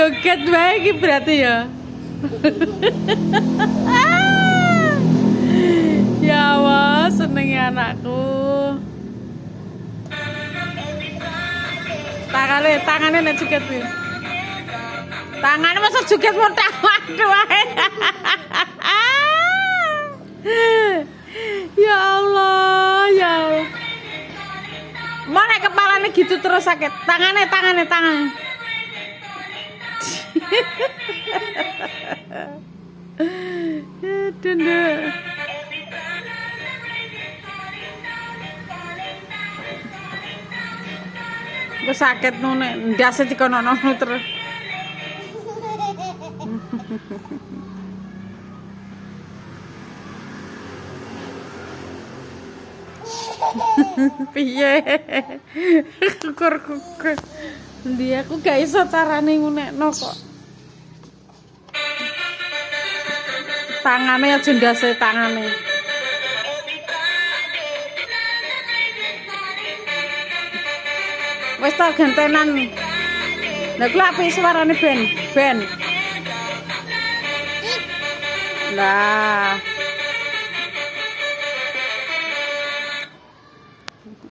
joget wae iki berarti ya. Ya Allah, seneng ya anakku. Tangannya nek joget piye? Tangannya masa joget mau waduh wae. Ya Allah, ya Allah. Mana kepalanya gitu terus sakit. Tangannya. Aduh. Gue sakit nune, ndase dikono-kono terus. Piye? Kukur. Ndi aku gak iso carane ngunekno kok. Tangane aja ndase tangane. Wis ta gentenan. Lah kuwi apik suarane ben. Lah